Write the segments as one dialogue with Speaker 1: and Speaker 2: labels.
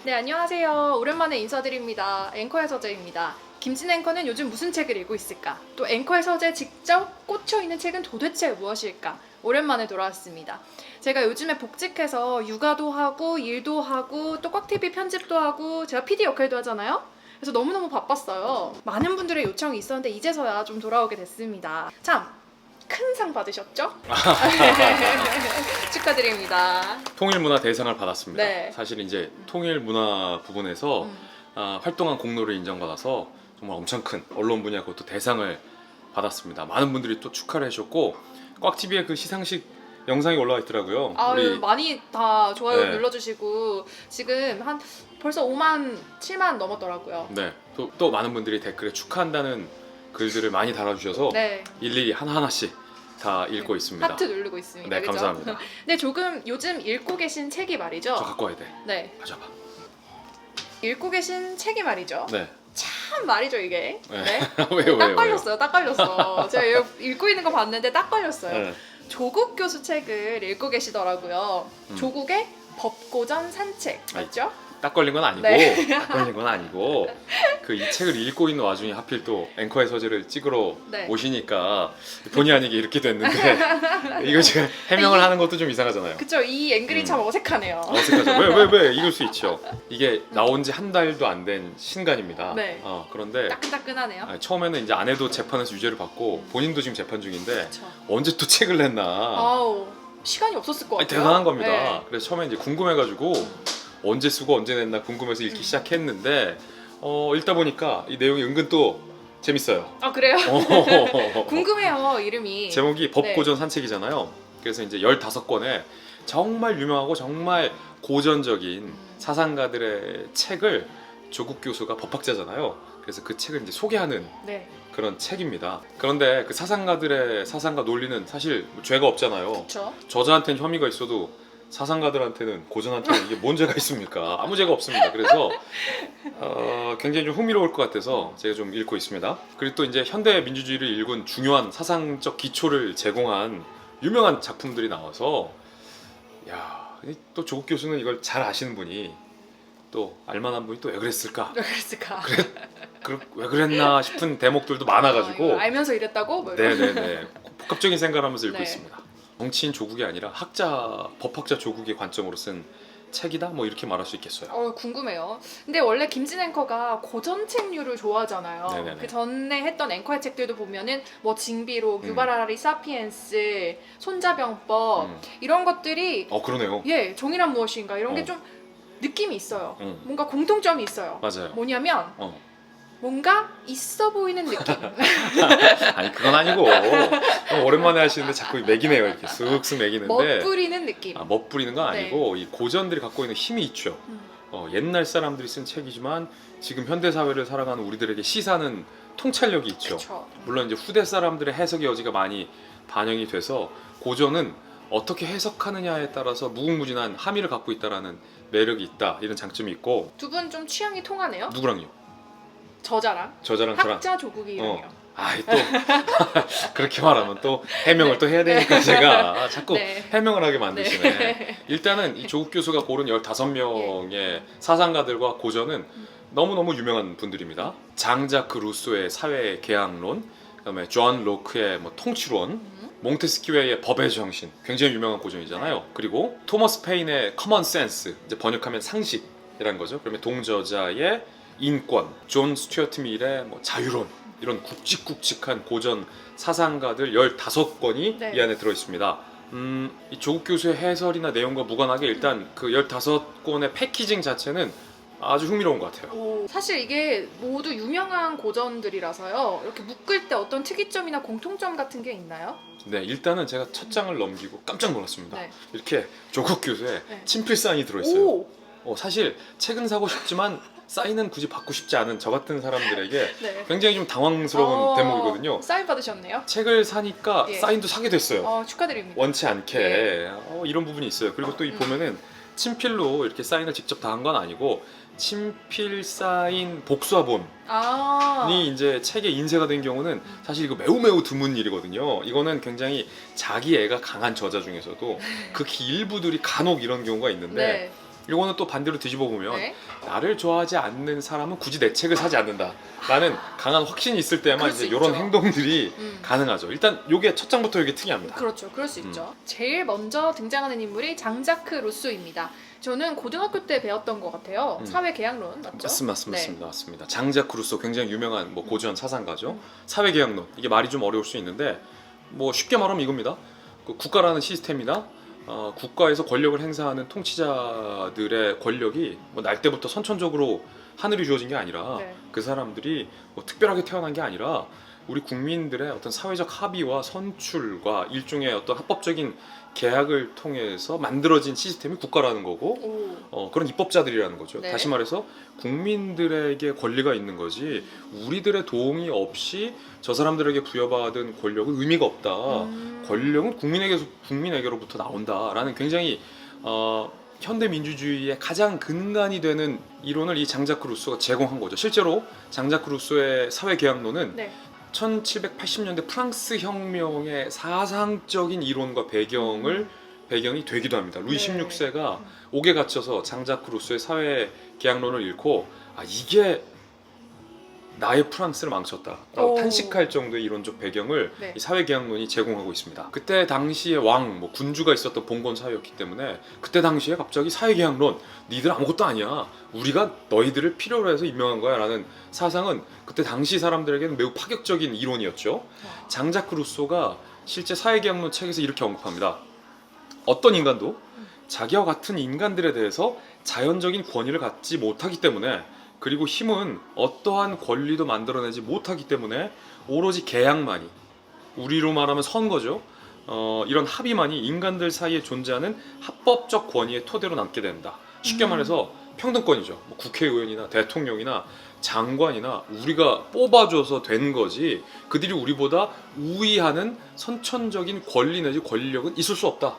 Speaker 1: 네, 안녕하세요. 오랜만에 인사드립니다. 앵커의 서재입니다. 김진 앵커는 요즘 무슨 책을 읽고 있을까? 또 앵커의 서재에 직접 꽂혀있는 책은 도대체 무엇일까? 오랜만에 돌아왔습니다. 제가 요즘에 복직해서 육아도 하고 일도 하고 또 꽉TV 편집도 하고 제가 PD 역할도 하잖아요? 그래서 너무너무 바빴어요. 많은 분들의 요청이 있었는데 이제서야 좀 돌아오게 됐습니다. 참! 큰 상 받으셨죠? 축하드립니다.
Speaker 2: 통일문화 대상을 받았습니다.
Speaker 1: 네.
Speaker 2: 사실 이제 통일문화 부분에서 활동한 공로를 인정받아서 정말 엄청 큰 언론 분야 그것도 대상을 받았습니다. 많은 분들이 또 축하를 해주셨고 꽉TV에 그 시상식 영상이 올라와 있더라고요.
Speaker 1: 아유, 많이 다 좋아요
Speaker 2: 네.
Speaker 1: 눌러주시고 지금 한 벌써 5만, 7만 넘었더라고요.
Speaker 2: 네, 또 많은 분들이 댓글에 축하한다는 글들을 많이 달아주셔서
Speaker 1: 네.
Speaker 2: 일일이 하나하나씩 다 읽고 있습니다.
Speaker 1: 하트 누르고 있습니다.
Speaker 2: 네,
Speaker 1: 그죠?
Speaker 2: 감사합니다.
Speaker 1: 네, 조금 요즘 읽고 계신 책이 말이죠.
Speaker 2: 저 갖고 와야 돼.
Speaker 1: 네,
Speaker 2: 가져봐.
Speaker 1: 읽고 계신 책이 말이죠.
Speaker 2: 네.
Speaker 1: 참 말이죠 이게.
Speaker 2: 네.
Speaker 1: 네.
Speaker 2: 왜요?
Speaker 1: 딱 걸렸어요. 딱 걸렸어. 제가 읽고 있는 거 봤는데 딱 걸렸어요.
Speaker 2: 네.
Speaker 1: 조국 교수 책을 읽고 계시더라고요. 조국의 법고전 산책 맞죠?
Speaker 2: 딱 걸린 건 아니고
Speaker 1: 네.
Speaker 2: 딱 걸린 건 아니고 그 이 책을 읽고 있는 와중에 하필 또 앵커의 서재를 찍으러
Speaker 1: 네.
Speaker 2: 오시니까 본의 아니게 이렇게 됐는데 이거 제가 해명을 하는 것도 좀 이상하잖아요.
Speaker 1: 그쵸, 이 앵글이 참 어색하네요.
Speaker 2: 어색하죠. 왜 이럴 수 있죠. 이게 나온 지 한 달도 안 된 신간입니다.
Speaker 1: 네.
Speaker 2: 그런데
Speaker 1: 따끈따끈하네요.
Speaker 2: 처음에는 이제 아내도 재판에서 유죄를 받고 본인도 지금 재판 중인데
Speaker 1: 그쵸.
Speaker 2: 언제 또 책을 냈나.
Speaker 1: 아우, 시간이 없었을 것 같아요.
Speaker 2: 대단한 겁니다.
Speaker 1: 네.
Speaker 2: 그래서 처음에 이제 궁금해가지고 언제 쓰고 언제 냈나 궁금해서 읽기 시작했는데 읽다 보니까 이 내용이 은근 또 재밌어요.
Speaker 1: 아, 그래요? 궁금해요, 이름이.
Speaker 2: 제목이 법고전 산책이잖아요. 그래서 이제 15권의 정말 유명하고 정말 고전적인 사상가들의 책을 조국 교수가 법학자잖아요. 그래서 그 책을 이제 소개하는
Speaker 1: 네.
Speaker 2: 그런 책입니다. 그런데 그 사상가들의 사상가 논리는 사실 뭐 죄가 없잖아요.
Speaker 1: 그쵸.
Speaker 2: 저자한테는 혐의가 있어도 사상가들한테는 고전한테는 이게 뭔 죄가 있습니까? 아무 죄가 없습니다. 그래서 굉장히 좀 흥미로울 것 같아서 제가 좀 읽고 있습니다. 그리고 또 이제 현대 민주주의를 읽은 중요한 사상적 기초를 제공한 유명한 작품들이 나와서 또 조국 교수는 이걸 잘 아시는 분이 또 알만한 분이 또 왜 그랬을까?
Speaker 1: 왜 그랬을까?
Speaker 2: 왜 그랬나 싶은 대목들도 많아가지고
Speaker 1: 이거 알면서 이랬다고? 뭐 이런.
Speaker 2: 네네네 복합적인 생각을 하면서 읽고
Speaker 1: 네.
Speaker 2: 있습니다. 정치인 조국이 아니라 법학자 조국의 관점으로 쓴 책이다 뭐 이렇게 말할 수 있겠어요.
Speaker 1: 궁금해요. 근데 원래 김진 앵커가 고전책류를 좋아하잖아요.
Speaker 2: 네네네.
Speaker 1: 그 전에 했던 앵커의 책들도 보면은 뭐 징비록, 유발하라리 사피엔스, 손자병법 이런 것들이
Speaker 2: 그러네요.
Speaker 1: 예, 정의란 무엇인가 이런 게 좀 느낌이 있어요. 뭔가 공통점이 있어요.
Speaker 2: 맞아요.
Speaker 1: 뭐냐면 뭔가 있어 보이는 느낌.
Speaker 2: 아니 그건 아니고 오랜만에 하시는데 자꾸 매기네요. 이렇게 쓱쓱 매기는데
Speaker 1: 멋부리는 느낌.
Speaker 2: 멋부리는 건 아니고 이 고전들이 갖고 있는 힘이 있죠. 옛날 사람들이 쓴 책이지만 지금 현대 사회를 살아가는 우리들에게 시사하는 통찰력이 있죠.
Speaker 1: 그쵸.
Speaker 2: 물론 이제 후대 사람들의 해석의 여지가 많이 반영이 돼서 고전은 어떻게 해석하느냐에 따라서 무궁무진한 함의를 갖고 있다라는 매력이 있다 이런 장점이 있고.
Speaker 1: 두 분 좀 취향이 통하네요.
Speaker 2: 누구랑요?
Speaker 1: 저자랑
Speaker 2: 저자랑 저랑.
Speaker 1: 학자 조국이 이름이요.
Speaker 2: 또 그렇게 말하면 또 해명을 또 해야 되니까 제가 자꾸
Speaker 1: 네.
Speaker 2: 해명을 하게 만드시네.
Speaker 1: 네.
Speaker 2: 일단은 이 조국 교수가 고른 15명의 사상가들과 고전은 너무너무 유명한 분들입니다. 장자크 루소의 사회 계약론, 그다음에 존 로크의 뭐 통치론, 몽테스키웨의 법의 정신, 굉장히 유명한 고전이잖아요. 그리고 토머스 페인의 커먼 센스, 이제 번역하면 상식이라는 거죠. 그러면 동저자의 인권, 존 스튜어트 밀의 뭐 자유론, 이런 굵직굵직한 고전 사상가들 15권이
Speaker 1: 네.
Speaker 2: 이 안에 들어 있습니다. 이 조국 교수의 해설이나 내용과 무관하게 일단 그 15권의 패키징 자체는 아주 흥미로운 것 같아요.
Speaker 1: 사실 이게 모두 유명한 고전들이라서요. 이렇게 묶을 때 어떤 특이점이나 공통점 같은 게 있나요?
Speaker 2: 네, 일단은 제가 첫 장을 넘기고 깜짝 놀랐습니다.
Speaker 1: 네.
Speaker 2: 이렇게 조국 교수의
Speaker 1: 네.
Speaker 2: 친필 사인이 들어있어요.
Speaker 1: 오!
Speaker 2: 사실 책은 사고 싶지만 사인은 굳이 받고 싶지 않은 저 같은 사람들에게
Speaker 1: 네.
Speaker 2: 굉장히 좀 당황스러운 대목이거든요.
Speaker 1: 사인 받으셨네요?
Speaker 2: 책을 사니까
Speaker 1: 예.
Speaker 2: 사인도 사게 됐어요.
Speaker 1: 축하드립니다.
Speaker 2: 원치 않게 이런 부분이 있어요. 그리고 또 이 보면은 친필로 이렇게 사인을 직접 다 한 건 아니고 친필 사인 복사본이 이제 책에 인쇄가 된 경우는 사실 이거 매우 드문 일이거든요. 이거는 굉장히 자기 애가 강한 저자 중에서도 극히 일부들이 간혹 이런 경우가 있는데
Speaker 1: 네.
Speaker 2: 이거는 또 반대로 뒤집어 보면
Speaker 1: 네.
Speaker 2: 나를 좋아하지 않는 사람은 굳이 내 책을 사지 않는다 라는 강한 확신이 있을 때만
Speaker 1: 그럴 수
Speaker 2: 이제 이런
Speaker 1: 있죠.
Speaker 2: 행동들이 가능하죠. 일단 요게 첫 장부터 이게 특이합니다.
Speaker 1: 그렇죠. 그럴 수 있죠. 제일 먼저 등장하는 인물이 장자크 루소입니다. 저는 고등학교 때 배웠던 것 같아요. 사회 계약론 맞죠?
Speaker 2: 맞습니다. 장자크 루소 굉장히 유명한 뭐 고전 사상가죠. 사회계약론 이게 말이 좀 어려울 수 있는데 뭐 쉽게 말하면 이겁니다. 그 국가라는 시스템이나 국가에서 권력을 행사하는 통치자들의 권력이 뭐 날 때부터 선천적으로 하늘이 주어진 게 아니라
Speaker 1: 네.
Speaker 2: 그 사람들이 뭐 특별하게 태어난 게 아니라 우리 국민들의 어떤 사회적 합의와 선출과 일종의 어떤 합법적인 계약을 통해서 만들어진 시스템이 국가라는 거고 그런 입법자들이라는 거죠.
Speaker 1: 네.
Speaker 2: 다시 말해서 국민들에게 권리가 있는 거지 우리들의 도움이 없이 저 사람들에게 부여받은 권력은 의미가 없다. 권력은 국민에게로부터 나온다라는 굉장히 현대 민주주의의 가장 근간이 되는 이론을 이 장자크 루소가 제공한 거죠. 실제로 장자크 루소의 사회계약론은
Speaker 1: 네.
Speaker 2: 1780년대 프랑스 혁명의 사상적인 이론과 배경이 되기도 합니다. 루이
Speaker 1: 네.
Speaker 2: 16세가 옥에 갇혀서 장자크 루소의 사회계약론을 읽고 이게 나의 프랑스를 망쳤다라고
Speaker 1: 오.
Speaker 2: 탄식할 정도의 이론적 배경을
Speaker 1: 네.
Speaker 2: 이 사회계약론이 제공하고 있습니다. 그때 당시에 왕, 뭐 군주가 있었던 봉건 사회였기 때문에 그때 당시에 갑자기 사회계약론, 니들 아무것도 아니야. 우리가 너희들을 필요로 해서 임명한 거야 라는 사상은 그때 당시 사람들에게는 매우 파격적인 이론이었죠. 장자크 루소가 실제 사회계약론 책에서 이렇게 언급합니다. 어떤 인간도 자기와 같은 인간들에 대해서 자연적인 권위를 갖지 못하기 때문에 그리고 힘은 어떠한 권리도 만들어내지 못하기 때문에 오로지 계약만이 우리로 말하면 선거죠. 이런 합의만이 인간들 사이에 존재하는 합법적 권위의 토대로 남게 된다. 쉽게 말해서 평등권이죠. 뭐 국회의원이나 대통령이나 장관이나 우리가 뽑아줘서 된 거지 그들이 우리보다 우위하는 선천적인 권리 내지 권력은 있을 수 없다.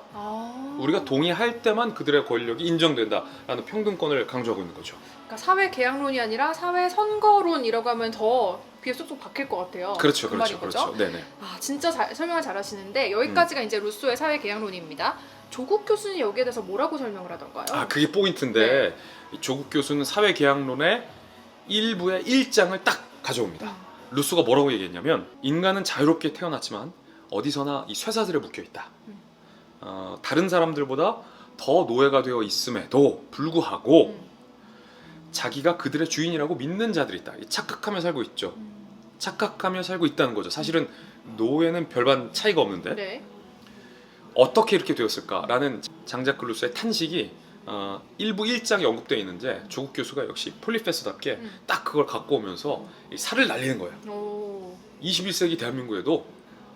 Speaker 2: 우리가 동의할 때만 그들의 권력이 인정된다라는 평등권을 강조하고 있는 거죠.
Speaker 1: 그러니까 사회 계약론이 아니라 사회 선거론이라고 하면 더 귀에 쏙쏙 박힐 것 같아요.
Speaker 2: 그렇죠.
Speaker 1: 그 말인 거죠?
Speaker 2: 네네.
Speaker 1: 진짜 설명을 잘하시는데 여기까지가 이제 루소의 사회 계약론입니다. 조국 교수는 여기에 대해서 뭐라고 설명을 하던가요?
Speaker 2: 그게 포인트인데 이 조국 교수는 사회계약론의 일부의 1장을 딱 가져옵니다. 루소가 뭐라고 얘기했냐면 인간은 자유롭게 태어났지만 어디서나 이 쇠사슬에 묶여 있다. 다른 사람들보다 더 노예가 되어 있음에도 불구하고 자기가 그들의 주인이라고 믿는 자들이 있다. 착각하며 살고 있죠. 착각하며 살고 있다는 거죠. 사실은 노예는 별반 차이가 없는데
Speaker 1: 네.
Speaker 2: 어떻게 이렇게 되었을까라는 장자크 루소의 탄식이 일부 1장에 언급되어 있는데 조국 교수가 역시 폴리페서답게 딱 그걸 갖고 오면서 이 살을 날리는 거예요.
Speaker 1: 오.
Speaker 2: 21세기 대한민국에도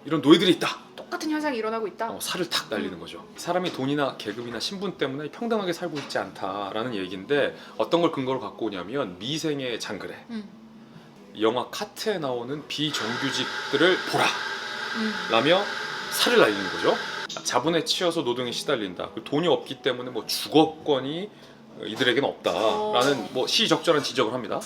Speaker 2: 이런 노예들이 있다.
Speaker 1: 똑같은 현상이 일어나고 있다.
Speaker 2: 살을 탁 날리는 거죠. 사람이 돈이나 계급이나 신분 때문에 평등하게 살고 있지 않다라는 얘기인데 어떤 걸 근거로 갖고 오냐면 미생의 장그래. 영화 카트에 나오는 비정규직들을 보라 라며 살을 날리는 거죠. 자본에 치여서 노동에 시달린다. 돈이 없기 때문에 뭐 주거권이 이들에게는 없다라는 뭐 시적절한 지적을 합니다.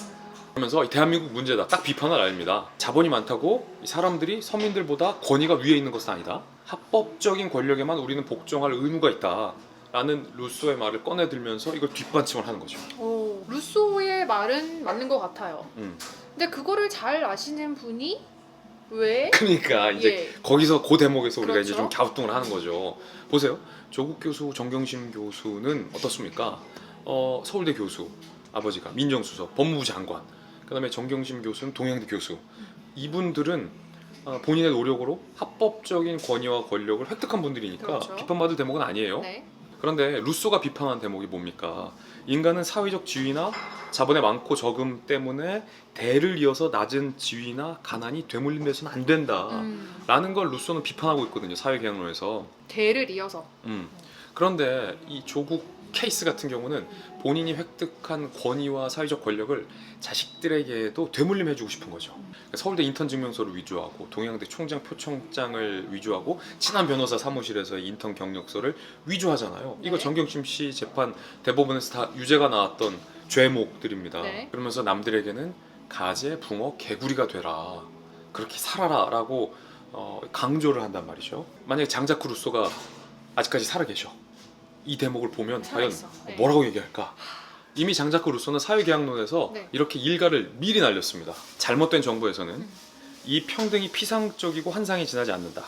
Speaker 2: 그러면서 대한민국 문제다 딱 비판을 날립니다. 자본이 많다고 이 사람들이 서민들보다 권위가 위에 있는 것은 아니다. 합법적인 권력에만 우리는 복종할 의무가 있다. 라는 루소의 말을 꺼내들면서 이걸 뒷받침을 하는 거죠.
Speaker 1: 루소의 말은 맞는 것 같아요. 근데 그거를 잘 아시는 분이 왜?
Speaker 2: 그러니까 이제 거기서 그 대목에서 우리가
Speaker 1: 그렇죠.
Speaker 2: 이제 좀 갸우뚱을 하는 거죠. 보세요. 조국 교수, 정경심 교수는 어떻습니까? 서울대 교수, 아버지가 민정수석, 법무부 장관. 그다음에 정경심 교수는 동양대 교수. 이분들은 본인의 노력으로 합법적인 권위와 권력을 획득한 분들이니까
Speaker 1: 그렇죠.
Speaker 2: 비판받을 대목은 아니에요.
Speaker 1: 네.
Speaker 2: 그런데 루소가 비판한 대목이 뭡니까? 인간은 사회적 지위나 자본의 많고 적음 때문에 대를 이어서 낮은 지위나 가난이 되물림돼서는 안 된다 라는 걸 루소는 비판하고 있거든요. 사회계약론에서.
Speaker 1: 대를 이어서.
Speaker 2: 그런데 이 조국 케이스 같은 경우는 본인이 획득한 권위와 사회적 권력을 자식들에게도 되물림해주고 싶은 거죠. 서울대 인턴 증명서를 위조하고 동양대 총장 표창장을 위조하고 친한 변호사 사무실에서의 인턴 경력서를 위조하잖아요. 이거
Speaker 1: 네.
Speaker 2: 정경심 씨 재판 대법원에서 다 유죄가 나왔던 죄목들입니다.
Speaker 1: 네.
Speaker 2: 그러면서 남들에게는 가재, 붕어, 개구리가 되라. 그렇게 살아라 라고 강조를 한단 말이죠. 만약에 장자크 루소가 아직까지 살아 계셔. 이 대목을 보면 과연
Speaker 1: 살아있어. 네.
Speaker 2: 뭐라고 얘기할까? 이미 장자크 루소는 사회계약론에서
Speaker 1: 네.
Speaker 2: 이렇게 일가를 미리 날렸습니다. 잘못된 정부에서는 이 평등이 피상적이고 환상이 지나지 않는다.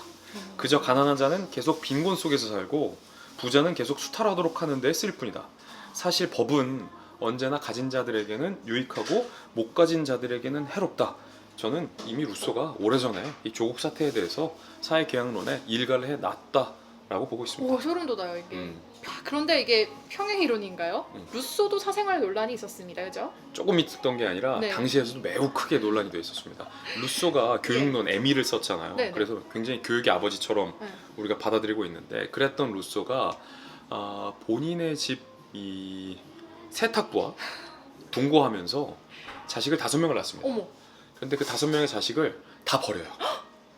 Speaker 2: 그저 가난한 자는 계속 빈곤 속에서 살고 부자는 계속 수탈하도록 하는 데 쓸 뿐이다. 사실 법은 언제나 가진 자들에게는 유익하고 못 가진 자들에게는 해롭다. 저는 이미 루소가 오래전에 이 조국 사태에 대해서 사회계약론에 일가를 해놨다라고 보고 있습니다.
Speaker 1: 오, 소름 돋아요 이게.
Speaker 2: 음,
Speaker 1: 그런데 이게 평행이론인가요?
Speaker 2: 음.
Speaker 1: 루소도 사생활 논란이 있었습니다, 그죠?
Speaker 2: 조금 있었던 게 아니라
Speaker 1: 네.
Speaker 2: 당시에서도 매우 크게 논란이 되어 있었습니다. 루소가 교육론 에미를 썼잖아요.
Speaker 1: 네, 네.
Speaker 2: 그래서 굉장히 교육의 아버지처럼
Speaker 1: 네.
Speaker 2: 우리가 받아들이고 있는데, 그랬던 루소가 본인의 집 이 세탁부와 동거하면서 자식을 5명을 낳습니다.
Speaker 1: 어머,
Speaker 2: 그런데 그 5명의 자식을 다 버려요.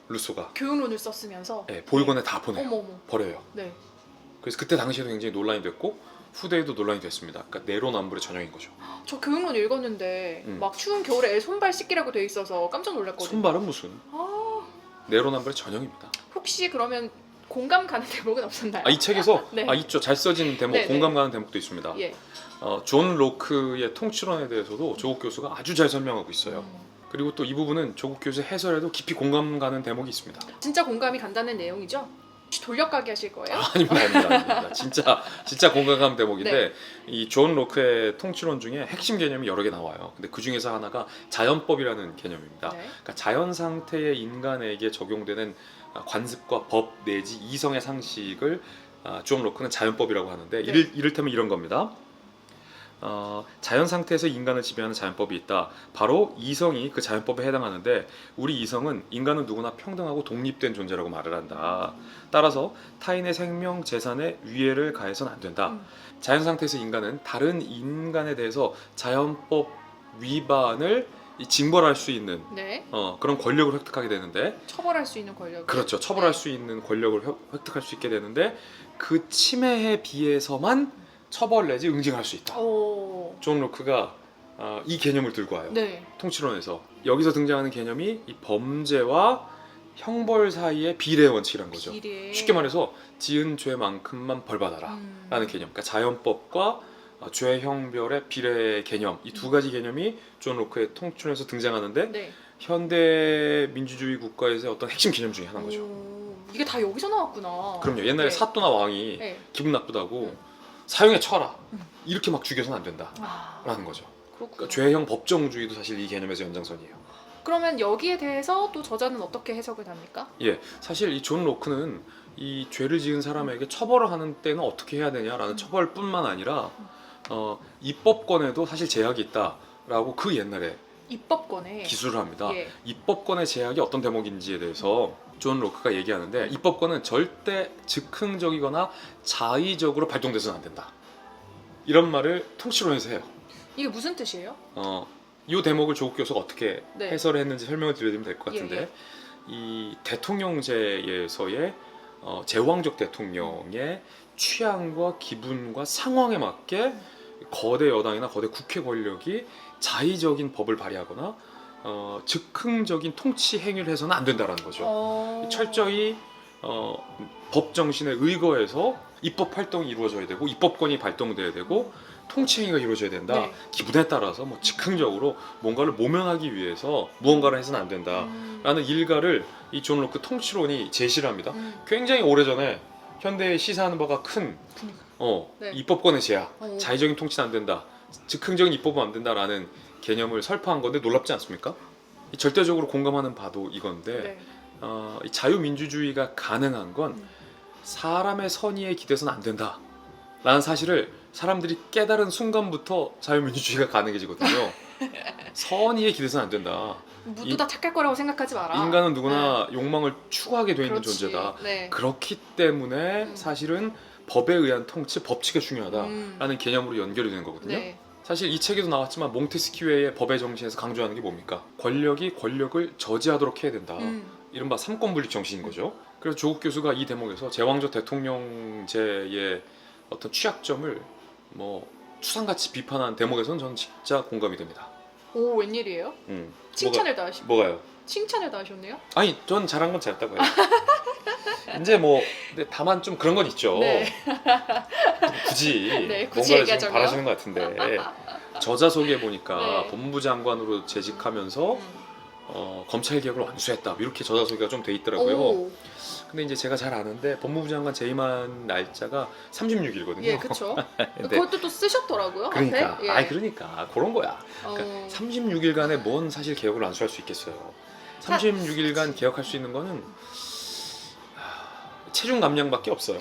Speaker 2: 루소가.
Speaker 1: 교육론을 썼으면서.
Speaker 2: 네, 보육원에 다 보내요.
Speaker 1: 어머, 어머.
Speaker 2: 버려요.
Speaker 1: 네.
Speaker 2: 그래서 그때 당시에도 굉장히 논란이 됐고 후대에도 논란이 됐습니다. 그러니까 내로남불의 전형인 거죠.
Speaker 1: 저 교육론 읽었는데 막 추운 겨울에 애 손발 씻기라고 돼 있어서 깜짝 놀랐거든요.
Speaker 2: 손발은 무슨
Speaker 1: 아,
Speaker 2: 내로남불의 전형입니다.
Speaker 1: 혹시 그러면 공감 가는 대목은 없었나요?
Speaker 2: 이 책에서
Speaker 1: 네.
Speaker 2: 있죠. 잘 써진 대목,
Speaker 1: 네,
Speaker 2: 공감 가는 대목도 있습니다.
Speaker 1: 예.
Speaker 2: 존 로크의 통치론에 대해서도 조국 교수가 아주 잘 설명하고 있어요.
Speaker 1: 음.
Speaker 2: 그리고 또 이 부분은 조국 교수의 해설에도 깊이 공감 가는 대목이 있습니다.
Speaker 1: 진짜 공감이 간다는 내용이죠? 혹시 돌려가게 하실 거예요?
Speaker 2: 아닙니다. 진짜 공감 가는 대목인데
Speaker 1: 네.
Speaker 2: 이 존 로크의 통치론 중에 핵심 개념이 여러 개 나와요. 근데 그 중에서 하나가 자연법이라는 개념입니다.
Speaker 1: 네.
Speaker 2: 그러니까 자연 상태의 인간에게 적용되는 관습과 법 내지 이성의 상식을 존 로크는 자연법이라고 하는데
Speaker 1: 네.
Speaker 2: 이를테면 이런 겁니다. 자연 상태에서 인간을 지배하는 자연법이 있다. 바로 이성이 그 자연법에 해당하는데 우리 이성은 인간은 누구나 평등하고 독립된 존재라고 말을 한다. 따라서 타인의 생명, 재산에 위해를 가해서는 안 된다. 자연 상태에서 인간은 다른 인간에 대해서 자연법 위반을 징벌할 수 있는
Speaker 1: 네.
Speaker 2: 그런 권력을 획득하게 되는데,
Speaker 1: 처벌할 수 있는 권력.
Speaker 2: 그렇죠. 처벌할 수 있는 권력을 획득할 수 있게 되는데 그 침해에 비해서만 처벌 내지 응징할 수 있다.
Speaker 1: 오.
Speaker 2: 존 로크가 이 개념을 들고 와요.
Speaker 1: 네.
Speaker 2: 통치론에서 여기서 등장하는 개념이 이 범죄와 형벌 사이의 비례의 원칙이란 거죠.
Speaker 1: 비례.
Speaker 2: 쉽게 말해서 지은 죄만큼만 벌받아라 라는 개념. 그러니까 자연법과 죄 형벌의 비례의 개념, 이 두 가지 개념이 존 로크의 통치론에서 등장하는데
Speaker 1: 네.
Speaker 2: 현대 민주주의 국가에서의 어떤 핵심 개념 중에 하나인 거죠.
Speaker 1: 오. 이게 다 여기서 나왔구나.
Speaker 2: 그럼요. 옛날에
Speaker 1: 네.
Speaker 2: 사또나 왕이
Speaker 1: 네.
Speaker 2: 기분 나쁘다고 사형에 쳐라
Speaker 1: 음.
Speaker 2: 이렇게 막 죽여서는 안 된다
Speaker 1: 아,
Speaker 2: 라는 거죠.
Speaker 1: 그렇구나.
Speaker 2: 그러니까 죄형 법정주의도 사실 이 개념에서 연장선이에요.
Speaker 1: 그러면 여기에 대해서 또 저자는 어떻게 해석을 합니까?
Speaker 2: 예, 사실 이 존 로크는 이 죄를 지은 사람에게 처벌을 하는 때는 어떻게 해야 되냐라는 처벌뿐만 아니라 입법권에도 사실 제약이 있다라고 그 옛날에
Speaker 1: 입법권에.
Speaker 2: 기술을 합니다.
Speaker 1: 예.
Speaker 2: 입법권의 제약이 어떤 대목인지에 대해서 존 로크가 얘기하는데, 입법권은 절대 즉흥적이거나 자의적으로 발동돼서는 안 된다. 이런 말을 통치론에서 해요.
Speaker 1: 이게 무슨 뜻이에요?
Speaker 2: 이 대목을 조국 교수가 어떻게
Speaker 1: 네.
Speaker 2: 해설을 했는지 설명을 드려드리면 될 것 같은데,
Speaker 1: 예, 예.
Speaker 2: 이 대통령제에서의 제왕적 대통령의 취향과 기분과 상황에 맞게 거대 여당이나 거대 국회 권력이 자의적인 법을 발의하거나 즉흥적인 통치 행위를 해서는 안 된다라는 거죠. 철저히 법 정신에 의거해서 입법 활동이 이루어져야 되고 입법권이 발동돼야 되고 통치 행위가 이루어져야 된다.
Speaker 1: 네.
Speaker 2: 기분에 따라서 뭐 즉흥적으로 뭔가를 모면하기 위해서 무언가를 해서는 안 된다라는 일가를 이 존 로크 통치론이 제시를 합니다. 굉장히 오래전에 현대에 시사하는 바가 큰
Speaker 1: 네.
Speaker 2: 입법권의 제약,
Speaker 1: 오.
Speaker 2: 자의적인 통치는 안 된다, 즉흥적인 입법은 안 된다라는 개념을 설파한 건데 놀랍지 않습니까? 이 절대적으로 공감하는 바도 이건데
Speaker 1: 네.
Speaker 2: 이 자유민주주의가 가능한 건 사람의 선의에 기대서는 안 된다라는 사실을 사람들이 깨달은 순간부터 자유민주주의가 가능해지거든요. 선의에 기대서는 안 된다.
Speaker 1: 모두 다 착할 거라고 생각하지 마라.
Speaker 2: 인간은 누구나 욕망을 추구하게 돼 있는
Speaker 1: 그렇지.
Speaker 2: 존재다.
Speaker 1: 네.
Speaker 2: 그렇기 때문에 사실은 법에 의한 통치, 법치가 중요하다라는 개념으로 연결이 되는 거거든요.
Speaker 1: 네.
Speaker 2: 사실 이 책에도 나왔지만 몽테스키웨의 법의 정신에서 강조하는 게 뭡니까? 권력이 권력을 저지하도록 해야 된다. 이른바 삼권분립 정신인 거죠. 그래서 조국 교수가 이 대목에서 제왕적 대통령제의 어떤 취약점을 뭐 추상같이 비판한 대목에서는 저는 진짜 공감이 됩니다.
Speaker 1: 오, 웬일이에요? 칭찬을 다 하시.
Speaker 2: 뭐가요?
Speaker 1: 칭찬을 다 하셨네요.
Speaker 2: 아니, 전 잘한 건 잘했다고 해요. 이제 뭐 근데 다만 좀 그런 건 있죠.
Speaker 1: 네.
Speaker 2: 굳이
Speaker 1: 네, 굳이
Speaker 2: 뭔가를 지금
Speaker 1: 얘기하자면.
Speaker 2: 바라시는 것 같은데 저자 소개 보니까
Speaker 1: 네.
Speaker 2: 법무부 장관으로 재직하면서 검찰 개혁을 완수했다 이렇게 저자 소개가 좀 돼 있더라고요.
Speaker 1: 오,
Speaker 2: 근데 이제 제가 잘 아는데 법무부 장관 재임한 날짜가 36일거든요.
Speaker 1: 예, 그쵸.
Speaker 2: 근데
Speaker 1: 그것도 또 쓰셨더라고요.
Speaker 2: 그러니까,
Speaker 1: 앞에. 예.
Speaker 2: 아니 그러니까 그런 거야. 그러니까
Speaker 1: 어,
Speaker 2: 36일간에 뭔 사실 개혁을 완수할 수 있겠어요. 36일간 개혁할 수 있는 거는 체중 감량밖에 없어요.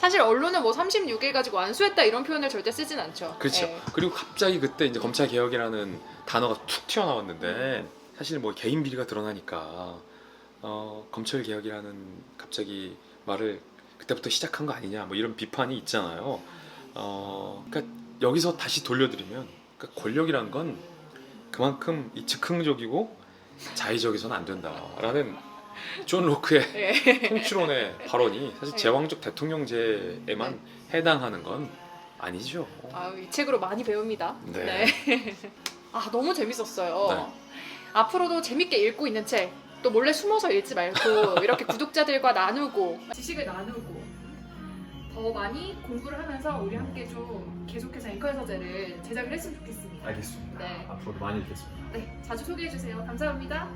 Speaker 1: 사실 언론은 뭐 36일 가지고 완수했다 이런 표현을 절대 쓰진 않죠.
Speaker 2: 그렇죠.
Speaker 1: 예.
Speaker 2: 그리고 갑자기 그때 이제 검찰 개혁이라는 단어가 툭 튀어나왔는데 사실 뭐 개인 비리가 드러나니까 검찰 개혁이라는 갑자기 말을 그때부터 시작한 거 아니냐 뭐 이런 비판이 있잖아요. 그러니까 여기서 다시 돌려드리면 그러니까 권력이란 건 그만큼 이 즉흥적이고 자의적이서는 안 된다라는 존 로크의
Speaker 1: 예.
Speaker 2: 통치론의 발언이 사실
Speaker 1: 네.
Speaker 2: 제왕적 대통령제에만 해당하는 건 아니죠.
Speaker 1: 아, 이 책으로 많이 배웁니다.
Speaker 2: 네.
Speaker 1: 아, 너무 재밌었어요.
Speaker 2: 네.
Speaker 1: 앞으로도 재밌게 읽고 있는 책, 또 몰래 숨어서 읽지 말고 이렇게 구독자들과 나누고 지식을 나누고 더 많이 공부를 하면서 우리 함께 좀 계속해서 앵커의 서재를 제작을 했으면 좋겠습니다.
Speaker 2: 알겠습니다.
Speaker 1: 네.
Speaker 2: 앞으로도 많이 읽겠습니다.
Speaker 1: 네, 자주 소개해 주세요. 감사합니다.